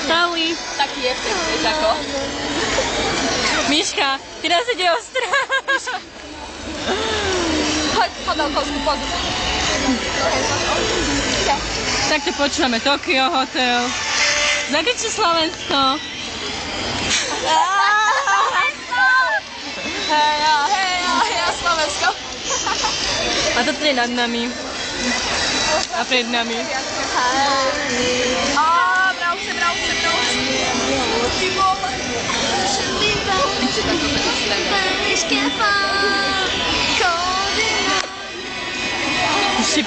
Tauli. Taký efekt, vieš ako. Miška, teraz ide ostrá. Poď do kosku, pozor. Takto počúvame Tokio Hotel. Zakričte Slovensko. Heja, Slovensko. A toto je nad nami. A pred nami. Bravce. Ty vole. Ešte...